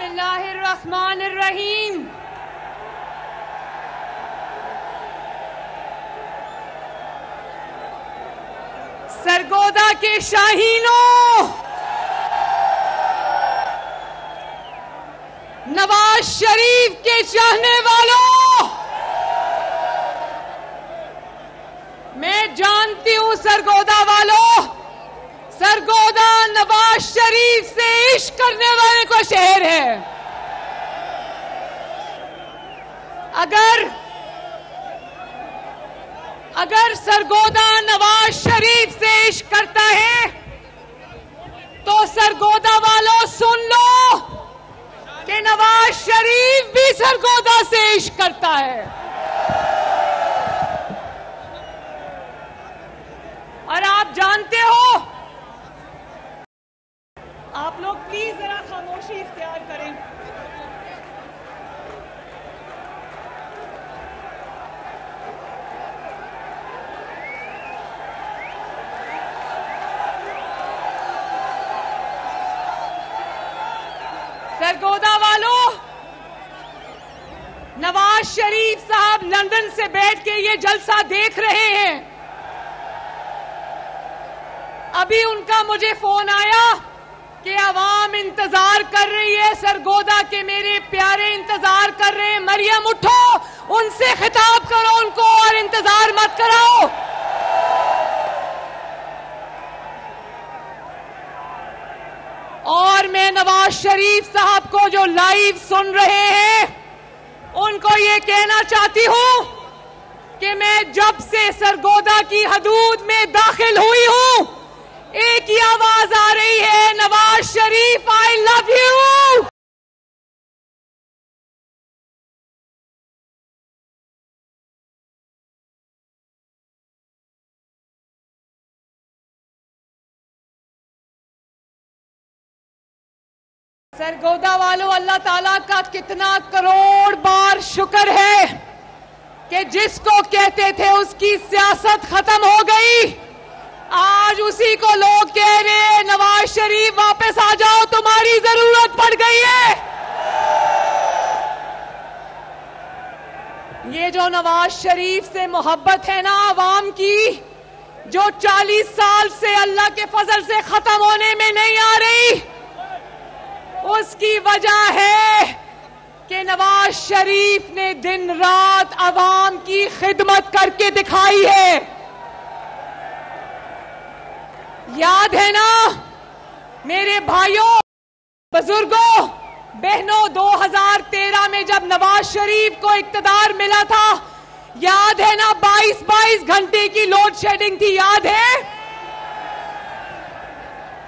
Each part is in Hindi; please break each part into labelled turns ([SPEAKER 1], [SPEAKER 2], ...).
[SPEAKER 1] बिस्मिल्लाहिर्रहमानिर्रहीम। सरगोदा के शाहीनों, नवाज शरीफ के चाहने वालों, मैं जानती हूं सरगोदा वालों, सरगोदा नवाज शरीफ से इश्क करने वाले का शहर है। अगर सरगोदा नवाज शरीफ से इश्क करता है तो सरगोदा वालों सुन लो कि नवाज शरीफ भी सरगोदा से इश्क करता है। और आप जानते हो, आप लोग प्लीज जरा खामोशी इख्तियार करें। सरगोदा वालों, नवाज शरीफ साहब लंदन से बैठ के ये जलसा देख रहे हैं। अभी उनका मुझे फोन आया कि अवाम इंतजार कर रही है, सरगोदा के मेरे प्यारे इंतजार कर रहे हैं। मरियम उठो, उनसे खिताब करो उनको और इंतजार मत कराओ। और मैं नवाज शरीफ साहब को जो लाइव सुन रहे हैं उनको ये कहना चाहती हूं कि मैं जब से सरगोदा की हदूद में दाखिल हुई हूं, एक ही आवाज आ रही है, Nawaz Sharif I love you. Sargodha वालों, अल्लाह ताला का कितना करोड़ बार शुक्र है कि जिसको कहते थे उसकी सियासत खत्म हो गई, आज उसी को लोग कह रहे हैं नवाज शरीफ वापस आ जाओ, तुम्हारी जरूरत पड़ गई है। ये जो नवाज शरीफ से मोहब्बत है ना आवाम की, जो 40 साल से अल्लाह के फजल से खत्म होने में नहीं आ रही, उसकी वजह है कि नवाज शरीफ ने दिन रात आवाम की खिदमत करके दिखाई है। याद है ना मेरे भाइयों, बुजुर्गों, बहनों, 2013 में जब नवाज शरीफ को इक्तदार मिला था, याद है ना 22-22 घंटे की लोड शेडिंग थी, याद है?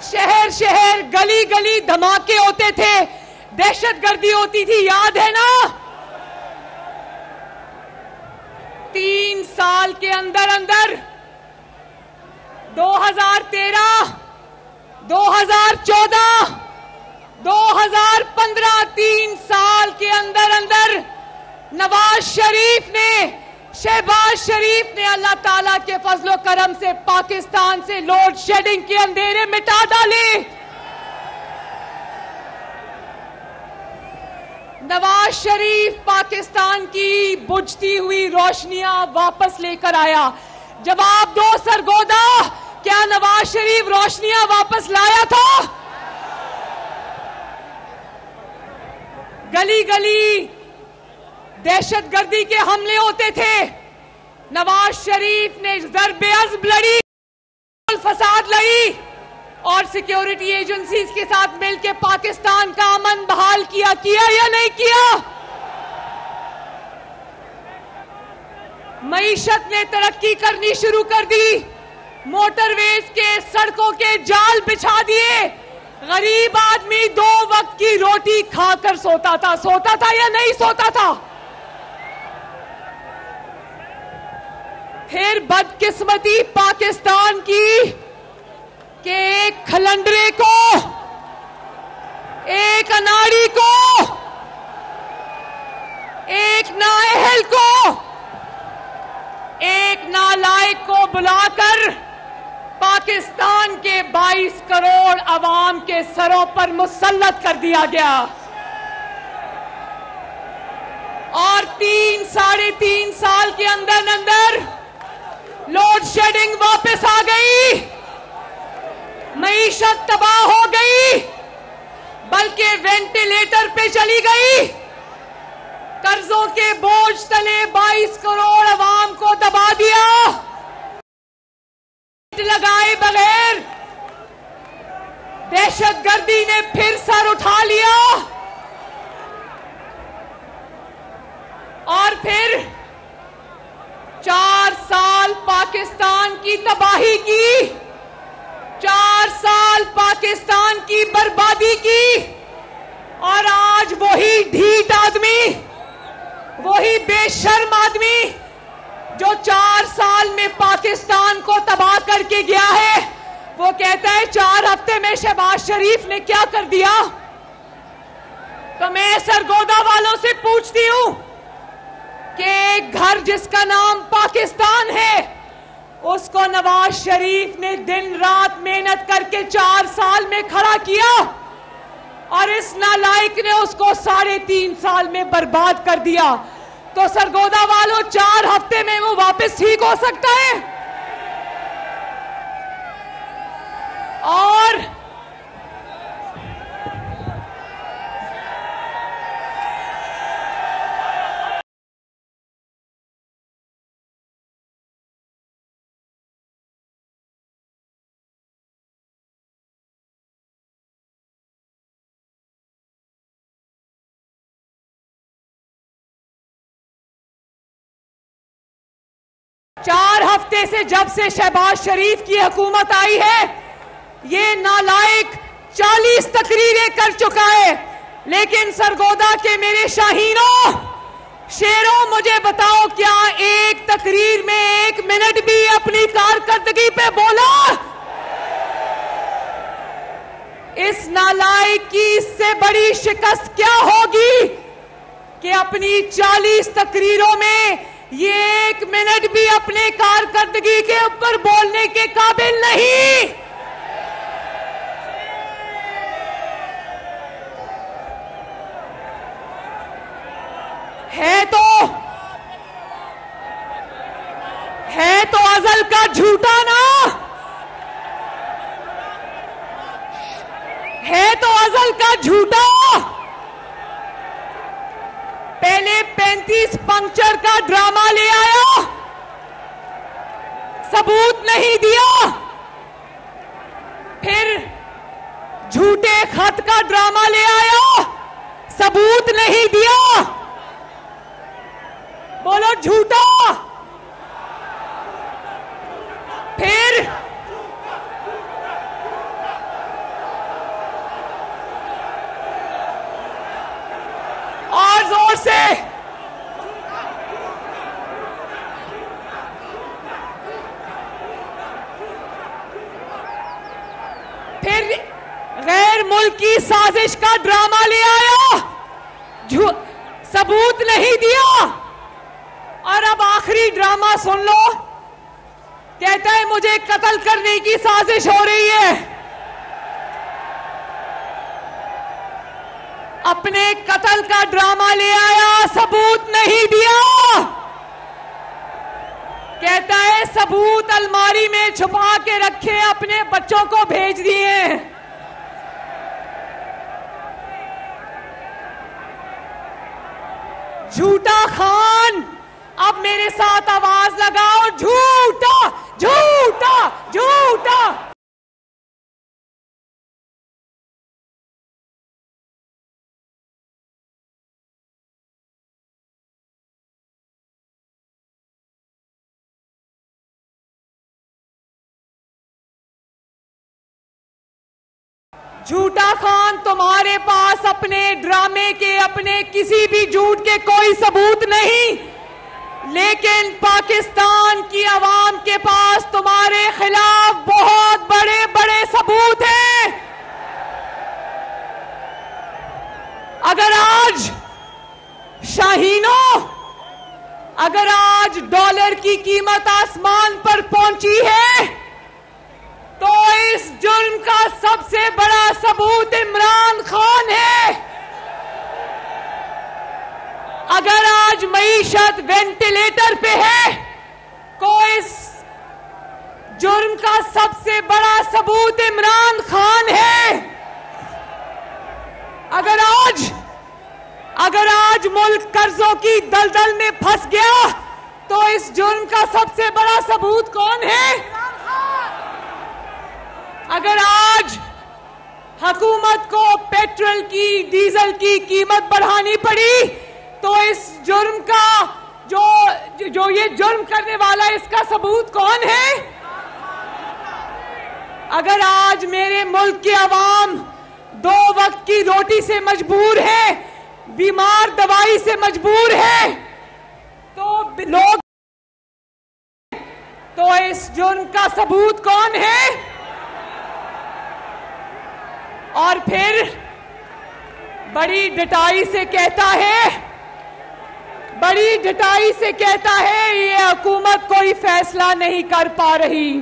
[SPEAKER 1] शहर शहर गली गली धमाके होते थे, दहशतगर्दी होती थी, याद है ना? 3 साल के अंदर अंदर 2013, 2014, 2015, 3 साल के अंदर अंदर नवाज शरीफ ने, शहबाज शरीफ ने अल्लाह ताला के फजलो करम से पाकिस्तान से लोड शेडिंग के अंधेरे मिटा डाले। नवाज शरीफ पाकिस्तान की बुझती हुई रोशनियां वापस लेकर आया। जवाब दो सरगोदा, क्या नवाज शरीफ रोशनियां वापस लाया था? गली गली दहशतगर्दी के हमले होते थे, नवाज शरीफ ने ज़र्ब-ए-अज़्ब लड़ी, फसाद लड़ी और सिक्योरिटी एजेंसीज के साथ मिलकर पाकिस्तान का अमन बहाल किया या नहीं किया? मईशत ने तरक्की करनी शुरू कर दी, मोटरवेज के, सड़कों के जाल बिछा दिए, गरीब आदमी 2 वक्त की रोटी खाकर सोता था या नहीं सोता था? फिर बदकिस्मती पाकिस्तान की कि एक खलंडरे को, एक अनाड़ी को, एक नाअहल को, एक नालायक को बुलाकर पाकिस्तान के 22 करोड़ अवाम के सरों पर मुसल्लत कर दिया गया। और 3-3.5 साल के अंदर अंदर लोड शेडिंग वापस आ गई, मईशत तबाह हो गई, बल्कि वेंटिलेटर पे चली गई, कर्जों के बोझ तले 22 करोड़ अवाम को दबा दिया, लगाए बगैर दहशतगर्दी ने फिर सर उठा लिया और फिर 4 साल पाकिस्तान की तबाही की, 4 साल पाकिस्तान की बर्बादी की, और आज वही ढीठ आदमी, वही बेशर्म आदमी जो 4 साल में पाकिस्तान को तबाह करके गया है, वो कहता है 4 हफ्ते में शहबाज शरीफ ने क्या कर दिया। तो मैं सरगोदा वालों से पूछती हूं कि एक घर जिसका नाम पाकिस्तान है, उसको नवाज शरीफ ने दिन रात मेहनत करके 4 साल में खड़ा किया और इस नालायक ने उसको 3.5 साल में बर्बाद कर दिया। तो सरगोदा वालों, 4 हफ्ते में वो वापस ठीक हो सकता है? और चार हफ्ते से जब से शहबाज शरीफ की हुकूमत आई है, ये नालायक 40 तकरीरें कर चुका है। लेकिन सरगोदा के मेरे शाहीनों, शेरों, मुझे बताओ, क्या एक तकरीर में 1 मिनट भी अपनी कारकर्दगी पे बोला? इस नालायक की इससे बड़ी शिकस्त क्या होगी कि अपनी 40 तकरीरों में ये 1 मिनट भी अपने कारकर्दगी के ऊपर बोलने के काबिल नहीं। है तो अजल का झूठा ना, है तो अजल का झूठा। पहले 35 पंक्चर का ड्रामा ले आया, सबूत नहीं दिया, फिर झूठे खत का ड्रामा ले आया, सबूत नहीं दिया। बोलो झूठा। फिर और जोर से फिर गैर मुल्की साजिश का ड्रामा ले आया, सबूत नहीं दिया। और अब आखिरी ड्रामा सुन लो, कहता है मुझे कत्ल करने की साजिश हो रही है। अपने कत्ल का ड्रामा ले आया, सबूत नहीं दिया। कहता है सबूत अलमारी में छुपा के रखे, अपने बच्चों को भेज दिए। झूठा खान, अब मेरे साथ आवाज लगाओ, झूठा झूठा झूठा। झूठा खान, तुम्हारे पास अपने ड्रामे के, अपने किसी भी झूठ के कोई सबूत नहीं, लेकिन पाकिस्तान की आवाम के पास तुम्हारे खिलाफ बहुत बड़े बड़े सबूत हैं। अगर आज शाहीनों, अगर आज डॉलर की कीमत आसमान पर पहुंची है, तो इस जुर्म का सबसे बड़ा सबूत इमरान खान है। अगर आज मईशत वेंटिलेटर पे है, को इस जुर्म का सबसे बड़ा सबूत इमरान खान है। अगर आज मुल्क कर्जों की दलदल में फंस गया तो इस जुर्म का सबसे बड़ा सबूत कौन है? अगर आज हुकूमत को पेट्रोल की, डीजल की कीमत बढ़ानी पड़ी तो इस जुर्म का जो ये जुर्म करने वाला है, इसका सबूत कौन है? अगर आज मेरे मुल्क की आवाम 2 वक्त की रोटी से मजबूर है, बीमार दवाई से मजबूर है, तो इस जुर्म का सबूत कौन है? और फिर बड़ी डटाई से कहता है ये हुकूमत कोई फैसला नहीं कर पा रही।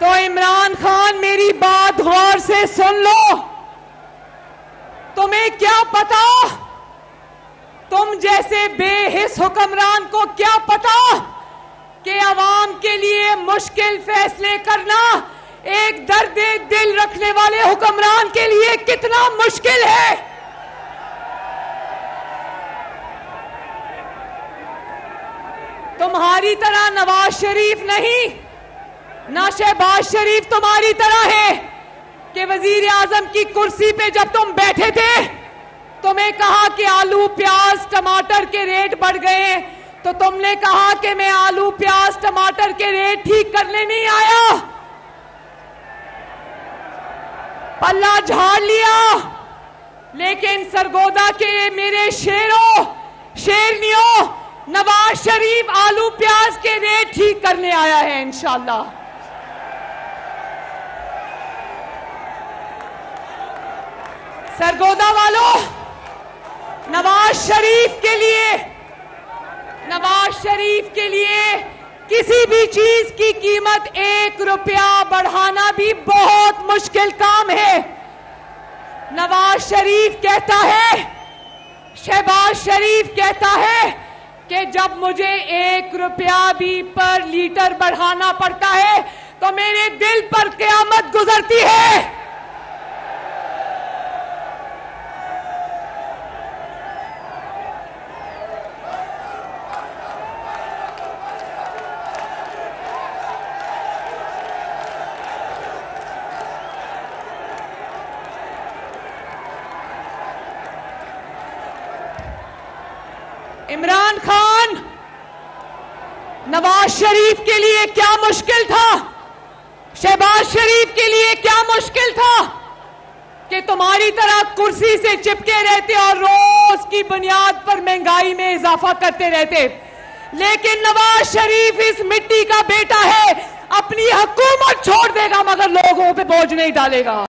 [SPEAKER 1] तो इमरान खान, मेरी बात गौर से सुन लो। तुम्हें क्या पता, तुम जैसे बेहिस हुक्मरान को क्या पता कि अवाम के लिए मुश्किल फैसले करना एक दर्द दिल रखने वाले हुक्मरान के लिए कितना मुश्किल है। तुम्हारी तरह नवाज शरीफ नहीं, ना शहबाज शरीफ तुम्हारी तरह है कि वजीर आजम की कुर्सी पे जब तुम बैठे थे, तुम्हें कहा कि आलू प्याज टमाटर के रेट बढ़ गए, तो तुमने कहा कि मैं आलू प्याज टमाटर के रेट ठीक करने नहीं आया, पल्ला झाड़ लिया। लेकिन सरगोदा के मेरे शेरों शेरनियों, नवाज शरीफ आलू प्याज के रेट ठीक करने आया है इंशाअल्लाह। सरगोदा वालों, नवाज शरीफ के लिए किसी भी चीज की कीमत 1 रुपया बढ़ाना भी बहुत मुश्किल काम है। नवाज शरीफ कहता है, शहबाज शरीफ कहता है कि जब मुझे 1 रुपया भी पर लीटर बढ़ाना पड़ता है तो मेरे दिल पर क़यामत गुजरती है। इमरान खान, नवाज शरीफ के लिए क्या मुश्किल था, शहबाज शरीफ के लिए क्या मुश्किल था कि तुम्हारी तरह कुर्सी से चिपके रहते और रोज की बुनियाद पर महंगाई में इजाफा करते रहते। लेकिन नवाज शरीफ इस मिट्टी का बेटा है, अपनी हुकूमत छोड़ देगा मगर लोगों पे बोझ नहीं डालेगा।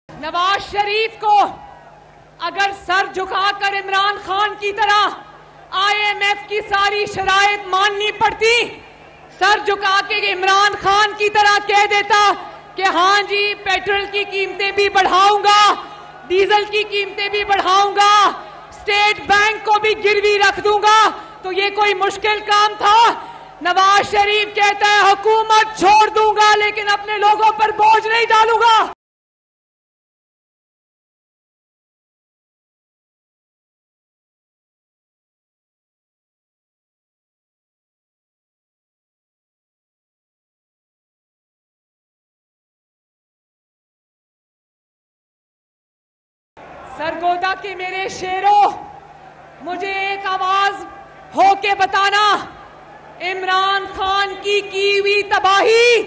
[SPEAKER 1] नवाज शरीफ को अगर सर झुकाकर इमरान खान की तरह IMF की सारी शराइत माननी पड़ती, सर झुका के इमरान खान की तरह कह देता कि हाँ जी पेट्रोल की कीमतें भी बढ़ाऊंगा, डीजल की कीमतें भी बढ़ाऊंगा, स्टेट बैंक को भी गिरवी रख दूंगा, तो ये कोई मुश्किल काम था? नवाज शरीफ कहता है हुकूमत छोड़ दूंगा लेकिन अपने लोगों पर बोझ नहीं डालूंगा। सरगोदा के मेरे शेरों, मुझे एक आवाज होके बताना, इमरान खान की हुई तबाही,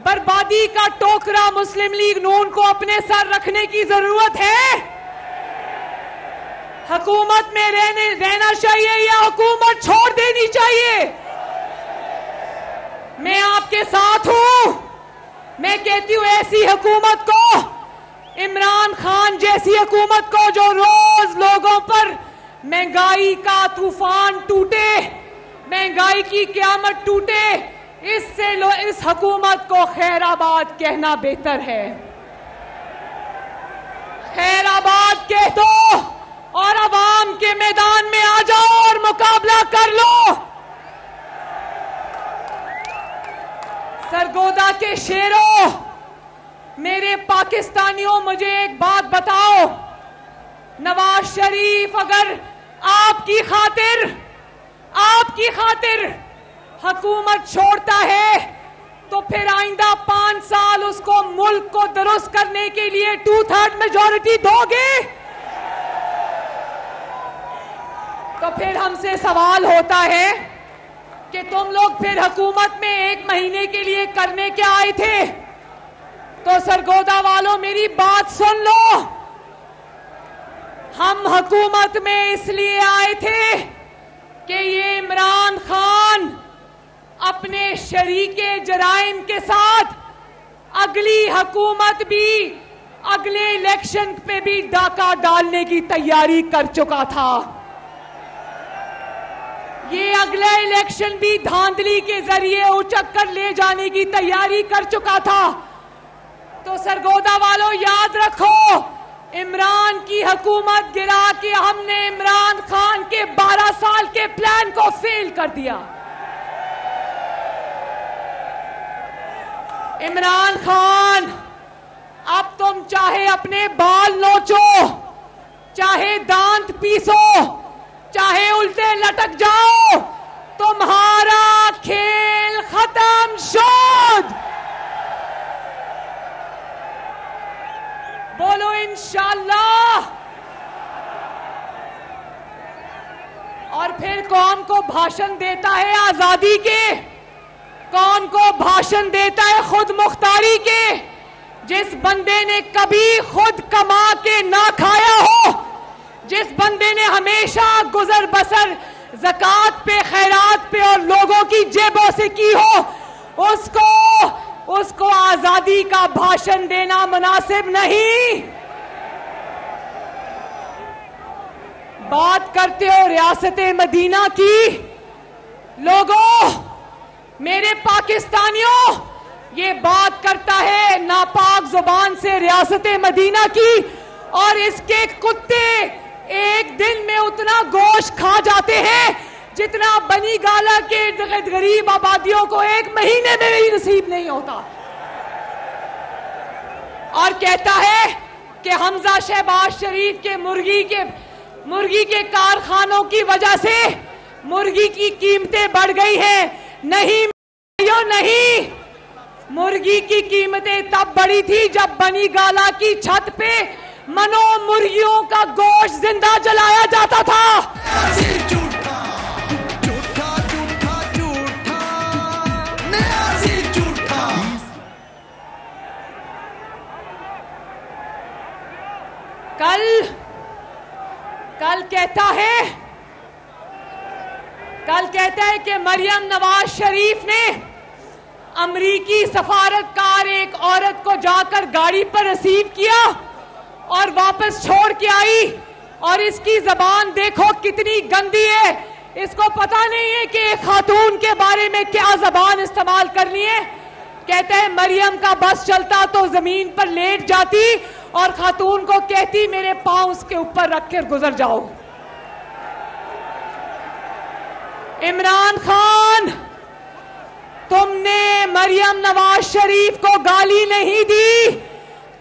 [SPEAKER 1] बर्बादी का टोकरा मुस्लिम लीग नून को अपने सर रखने की जरूरत है? हुकूमत में रहना चाहिए या हुकूमत छोड़ देनी चाहिए? मैं आपके साथ हूं। मैं कहती हूं ऐसी हुकूमत को, इमरान खान जैसी हुकूमत को जो रोज लोगों पर महंगाई का तूफान टूटे, महंगाई की क़यामत टूटे, इससे इस हुकूमत को खैराबाद कहना बेहतर है। खैराबाद कह दो और अवाम के मैदान में आ जाओ और मुकाबला कर लो। सरगोदा के शेरों, मेरे पाकिस्तानियों, मुझे एक बात बताओ, नवाज शरीफ अगर आपकी खातिर हुकूमत छोड़ता है तो फिर आइंदा 5 साल उसको मुल्क को दुरुस्त करने के लिए 2/3 मेजॉरिटी दोगे? तो फिर हमसे सवाल होता है कि तुम लोग फिर हुकूमत में 1 महीने के लिए करने क्या आए थे? तो सरगोदा वालों, मेरी बात सुन लो। हम हुकूमत में इसलिए आए थे कि ये इमरान खान अपने शरीके जराइम के साथ अगली हुकूमत भी, अगले इलेक्शन पे भी डाका डालने की तैयारी कर चुका था। ये अगला इलेक्शन भी धांधली के जरिए उचक कर ले जाने की तैयारी कर चुका था। तो सरगोदा वालों, याद रखो, इमरान की हुकूमत गिरा के हमने इमरान खान के 12 साल के प्लान को फेल कर दिया। इमरान खान, अब तुम चाहे अपने बाल नोचो, चाहे दांत पीसो, चाहे उल्टे लटक जाओ, तुम्हारा खेल खत्म शोध। बोलो इंशाअल्लाह। और फिर कौन को भाषण देता है आजादी के, कौन को भाषण देता है खुद मुख्तारी के? जिस बंदे ने कभी खुद कमा के ना खाया हो, जिस बंदे ने हमेशा गुजर बसर ज़कात पे, खैरात पे और लोगों की जेबों से की हो, उसको आजादी का भाषण देना मुनासिब नहीं। बात करते हो रियासत मदीना की। लोगों, मेरे पाकिस्तानियों, ये बात करता है नापाक जुबान से रियासत मदीना की, और इसके कुत्ते एक दिन में उतना गोश्त खा जाते हैं जितना बनी गाला के गरीब आबादियों को 1 महीने में भी नसीब नहीं होता। और कहता है कि हमजा शहबाज शरीफ के मुर्गी के कारखानों की वजह से मुर्गी की कीमतें बढ़ गई हैं। नहीं, मुर्गी की कीमतें तब बढ़ी थी जब बनी गाला की छत पे मनो मुर्गियों का गोश्त जिंदा जलाया जाता था। कल कहता है कि मरियम नवाज शरीफ ने अमरीकी सफारतकार एक औरत को जाकर गाड़ी पर रिसीव किया और वापस छोड़ के आई, और इसकी जबान देखो कितनी गंदी है। इसको पता नहीं है कि एक खातून के बारे में क्या जबान इस्तेमाल करनी है। कहता है मरियम का बस चलता तो जमीन पर लेट जाती और खातून को कहती मेरे पांव उसके ऊपर रखकर गुजर जाओ। इमरान खान, तुमने मरियम नवाज शरीफ को गाली नहीं दी,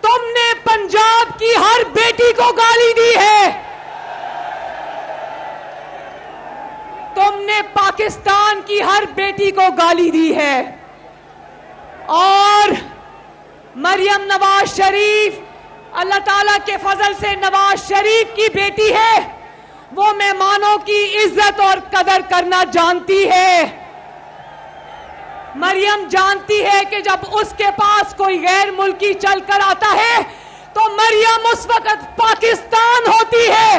[SPEAKER 1] तुमने पंजाब की हर बेटी को गाली दी है। तुमने पाकिस्तान की हर बेटी को गाली दी है। और मरियम नवाज शरीफ अल्लाह ताला के फजल से नवाज शरीफ की बेटी है। वो मेहमानों की इज्जत और कदर करना जानती है। मरियम जानती है कि जब उसके पास कोई गैर मुल्की चलकर आता है तो मरियम उस वक्त पाकिस्तान होती है।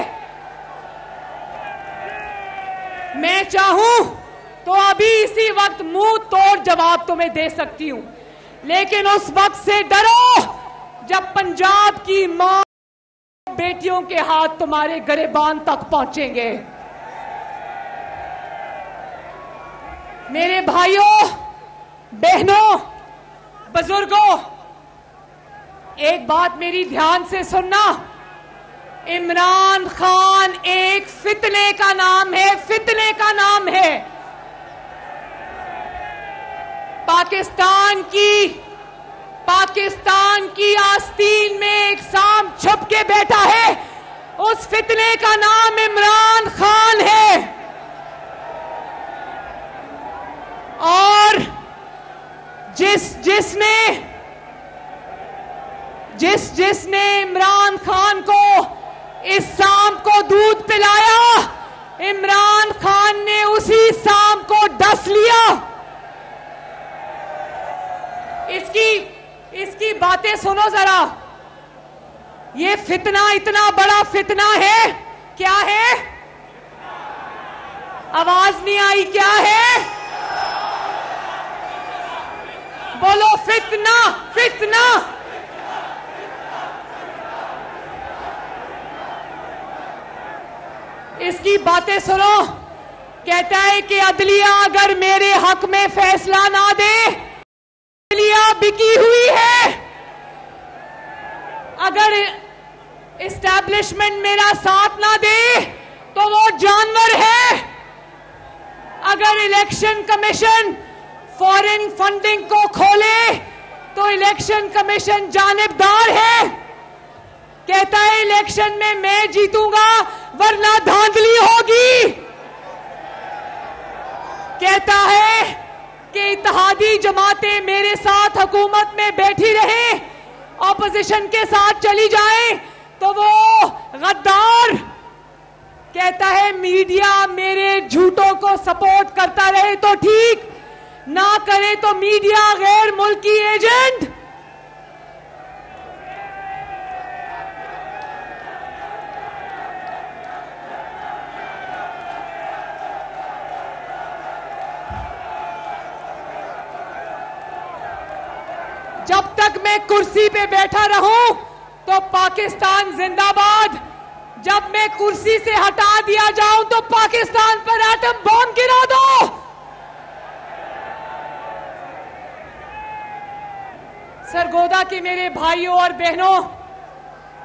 [SPEAKER 1] मैं चाहूं तो अभी इसी वक्त मुंह तोड़ जवाब तुम्हें दे सकती हूं, लेकिन उस वक्त से डरो जब पंजाब की मां बेटियों के हाथ तुम्हारे गिरेबान तक पहुंचेंगे। मेरे भाइयों, बहनों, बुजुर्गों, एक बात मेरी ध्यान से सुनना। इमरान खान एक फितने का नाम है, फितने का नाम है। पाकिस्तान की आस्तीन में एक सांप छुप के बैठा है, उस फितने का नाम इमरान खान है। और जिसने इमरान खान को, इस सांप को दूध पिलाया, इमरान खान ने उसी सांप को डस लिया। इसकी बातें सुनो जरा। ये फितना इतना बड़ा फितना है। क्या है? आवाज नहीं आई। क्या है? बोलो, फितना, फितना। इसकी बातें सुनो। कहता है कि अदलिया अगर मेरे हक में फैसला ना दे, अदलिया बिकी हुई है। अगर एस्टैब्लिशमेंट मेरा साथ ना दे तो वो जानवर है। अगर इलेक्शन कमीशन फॉरेन फंडिंग को खोले तो इलेक्शन कमीशन जानिबदार है। कहता है इलेक्शन में मैं जीतूंगा वरना धांधली होगी। कहता है कि इत्तेहादी जमातें मेरे साथ हुकूमत में बैठी रहे, ऑपोजिशन के साथ चली जाएं तो वो गद्दार। कहता है मीडिया मेरे झूठों को सपोर्ट करता रहे तो ठीक, ना करे तो मीडिया गैर मुल्की एजेंट। जब तक मैं कुर्सी पे बैठा रहूं तो पाकिस्तान जिंदाबाद। जब मैं कुर्सी से हटा दिया जाऊं तो पाकिस्तान पर एटम बम गिरा दो। सरगोदा के मेरे भाइयों और बहनों,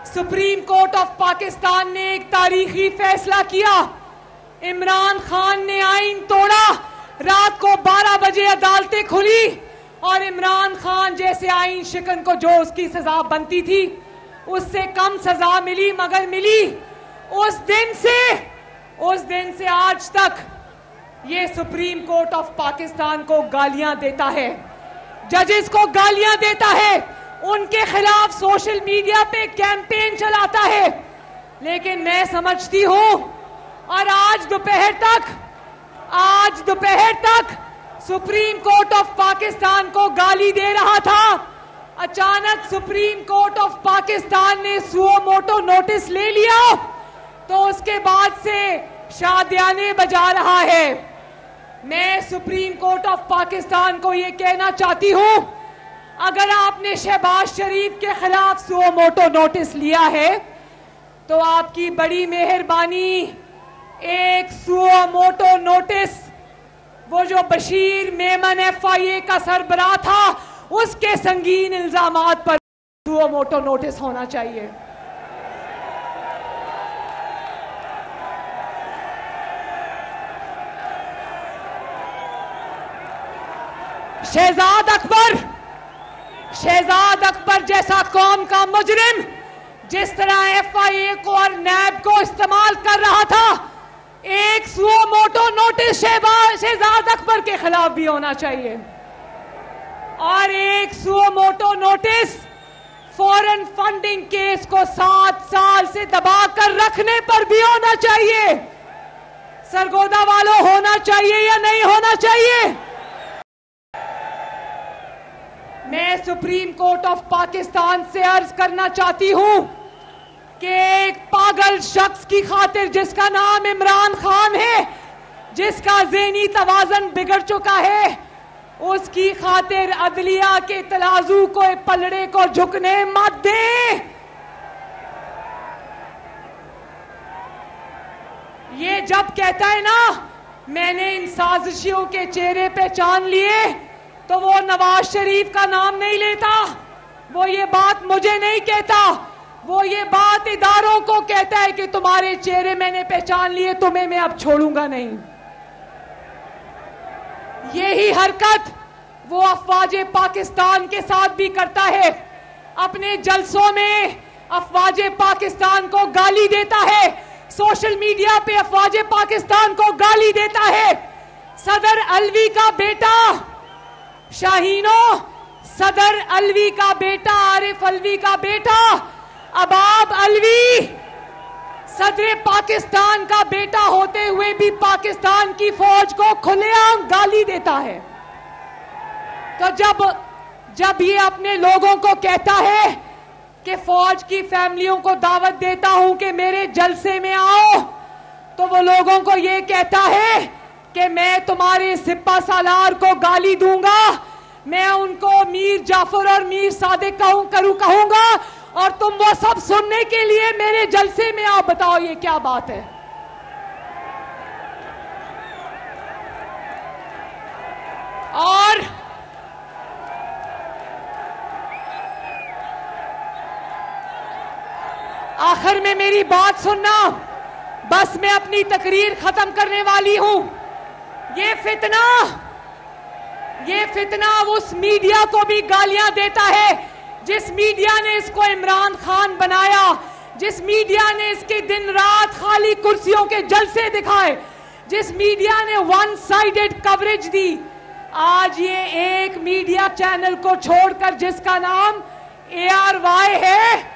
[SPEAKER 1] सुप्रीम कोर्ट ऑफ पाकिस्तान ने एक तारीखी फैसला किया। इमरान खान ने आईन तोड़ा। रात को 12 बजे अदालतें खुली और इमरान खान जैसे आईन शिकन को जो उसकी सजा बनती थी उससे कम सजा मिली, मगर मिली। उस दिन से आज तक ये सुप्रीम कोर्ट ऑफ पाकिस्तान को गालियां देता है, जजेस को गालियां देता है, उनके खिलाफ सोशल मीडिया पे कैंपेन चलाता है। लेकिन मैं समझती हूं, और आज दोपहर तक सुप्रीम कोर्ट ऑफ पाकिस्तान को गाली दे रहा था। अचानक सुप्रीम कोर्ट ऑफ पाकिस्तान ने सुओ मोटो नोटिस ले लिया तो उसके बाद से शादियाने बजा रहा है। मैं सुप्रीम कोर्ट ऑफ पाकिस्तान को यह कहना चाहती हूं, अगर आपने शहबाज शरीफ के खिलाफ सुओ मोटो नोटिस लिया है तो आपकी बड़ी मेहरबानी एक सुओ मोटो नोटिस, वो जो बशीर मेमन FIA का सरबराह था, उसके संगीन इल्जामात पर सुओ मोटो नोटिस होना चाहिए। शहजाद अकबर जैसा कौम का मुजरिम जिस तरह FIA को और नैब को इस्तेमाल कर रहा था, एक suo motu notice Shahzad Akbar के खिलाफ भी होना चाहिए। और एक suo motu notice foreign funding case को 7 साल से दबाकर रखने पर भी होना चाहिए। सरगोदा वालों, होना चाहिए या नहीं होना चाहिए? मैं सुप्रीम कोर्ट ऑफ पाकिस्तान से अर्ज करना चाहती हूं कि एक पागल शख्स की खातिर, जिसका नाम इमरान खान है, जिसका ज़हनी तवाज़न बिगड़ चुका है, उसकी खातिर अदलिया के तराजू को, पलड़े को झुकने मत दें। ये जब कहता है ना मैंने इन साजिशियों के चेहरे पहचान लिए, तो वो नवाज शरीफ का नाम नहीं लेता, वो ये बात मुझे नहीं कहता, वो ये बात इदारों को कहता है कि तुम्हारे चेहरे मैंने पहचान लिए, तुम्हें मैं अब छोड़ूंगा नहीं। यही हरकत वो अफवाज पाकिस्तान के साथ भी करता है। अपने जलसों में अफवाज पाकिस्तान को गाली देता है, सोशल मीडिया पे अफवाज पाकिस्तान को गाली देता है। सदर अलवी का बेटा शाहीनो, सदर अलवी का बेटा, आरिफ अलवी का बेटा अबाब अलवी, सदर पाकिस्तान का बेटा होते हुए भी पाकिस्तान की फौज को खुलेआम गाली देता है। तो जब ये अपने लोगों को कहता है कि फौज की फैमिलियों को दावत देता हूं कि मेरे जलसे में आओ, तो वो लोगों को ये कहता है कि मैं तुम्हारे सिपा सालार को गाली दूंगा, मैं उनको मीर जाफर और मीर सादिक कहूंगा और तुम वो सब सुनने के लिए मेरे जलसे में आओ। बताओ ये क्या बात है। और आखिर में मेरी बात सुनना, बस मैं अपनी तकरीर खत्म करने वाली हूं। ये फितना उस मीडिया को भी गालियां देता है जिस मीडिया ने इसको इमरान खान बनाया, जिस मीडिया ने इसके दिन रात खाली कुर्सियों के जलसे दिखाए, जिस मीडिया ने वन साइडेड कवरेज दी। आज ये एक मीडिया चैनल को छोड़कर जिसका नाम ARY है,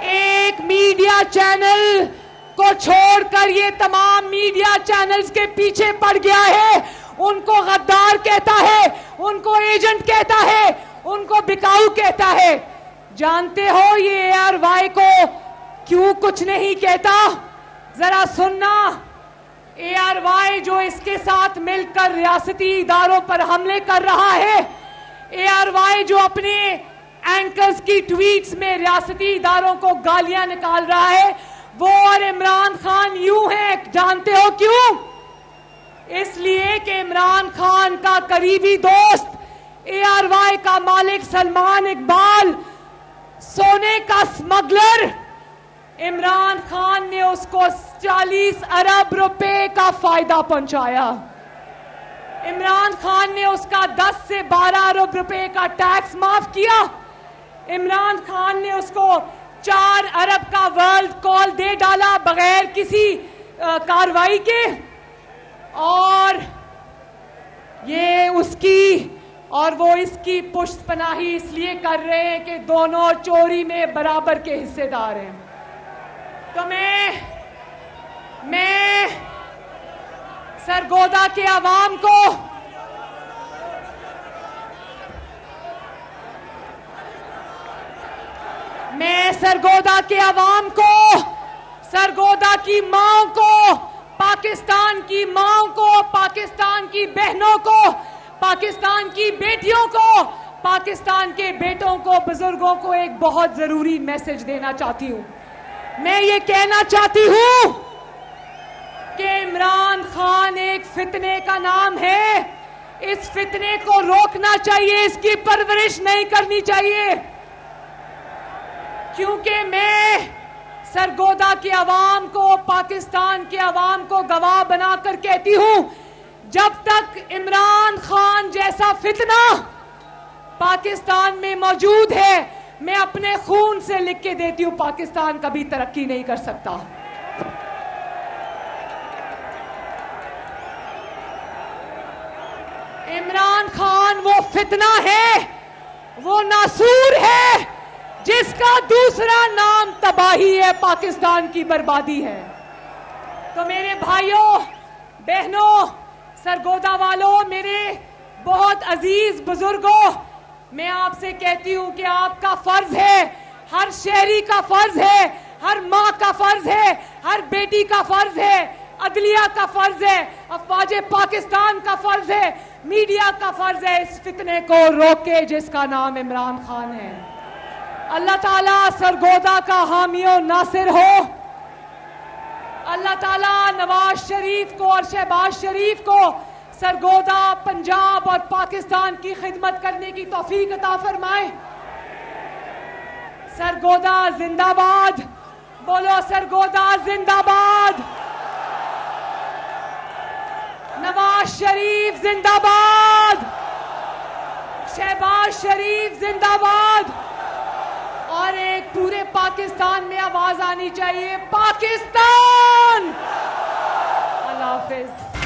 [SPEAKER 1] एक मीडिया चैनल को छोड़कर ये तमाम मीडिया चैनल्स के पीछे पड़ गया है। उनको गद्दार कहता है, उनको एजेंट कहता है, उनको बिकाऊ कहता है। जानते हो ये ARY को क्यों कुछ नहीं कहता? जरा सुनना। ARY जो इसके साथ मिलकर रियासती इदारों पर हमले कर रहा है, ARY जो अपने एंकर्स की ट्वीट्स में रियासती इदारों को गालियां निकाल रहा है, वो और इमरान खान यूं है। जानते हो क्यों? इसलिए कि इमरान खान का करीबी दोस्त ARY का मालिक सलमान इकबाल, सोने का स्मगलर, इमरान खान ने उसको 40 अरब रुपए का फायदा पहुंचाया। इमरान खान ने उसका 10 से 12 अरब रुपए का टैक्स माफ किया। इमरान खान ने उसको 4 अरब का वर्ल्ड कॉल दे डाला बगैर किसी कार्रवाई के। और ये उसकी और वो इसकी पुष्टपनाही इसलिए कर रहे हैं कि दोनों चोरी में बराबर के हिस्सेदार हैं। तो मैं सरगोदा के अवाम को सरगोदा की माओ को, पाकिस्तान की माओ को, पाकिस्तान की बहनों को, पाकिस्तान की बेटियों को, पाकिस्तान के बेटों को, बुजुर्गों को एक बहुत जरूरी मैसेज देना चाहती हूं। मैं ये कहना चाहती हूं कि इमरान खान एक फितने का नाम है। इस फितने को रोकना चाहिए, इसकी परवरिश नहीं करनी चाहिए। क्योंकि मैं सरगोदा के अवाम को, पाकिस्तान के अवाम को गवाह बनाकर कहती हूं, जब तक इमरान खान जैसा फितना पाकिस्तान में मौजूद है, मैं अपने खून से लिख के देती हूं, पाकिस्तान कभी तरक्की नहीं कर सकता। इमरान खान वो फितना है, वो नासूर है जिसका दूसरा नाम तबाही है, पाकिस्तान की बर्बादी है। तो मेरे भाइयों बहनों, सरगोदा वालों, मेरे बहुत अजीज बुजुर्गों, मैं आपसे कहती हूं कि आपका फर्ज है, हर शहरी का फर्ज है, हर माँ का फर्ज है, हर बेटी का फर्ज है, अदलिया का फर्ज है, अफवाज पाकिस्तान का फर्ज है, मीडिया का फर्ज है, इस फितने को रोके जिसका नाम इमरान खान है। अल्लाह ताला सरगोदा का हामी और नासिर हो। अल्लाह ताला नवाज शरीफ को और शहबाज शरीफ को सरगोदा, पंजाब और पाकिस्तान की खिदमत करने की तौफीक अता फरमाए। सरगोदा जिंदाबाद, बोलो सरगोदा जिंदाबाद। नवाज शरीफ जिंदाबाद, शहबाज शरीफ जिंदाबाद। और एक पूरे पाकिस्तान में आवाज आनी चाहिए, पाकिस्तान। अल्लाह हाफिज।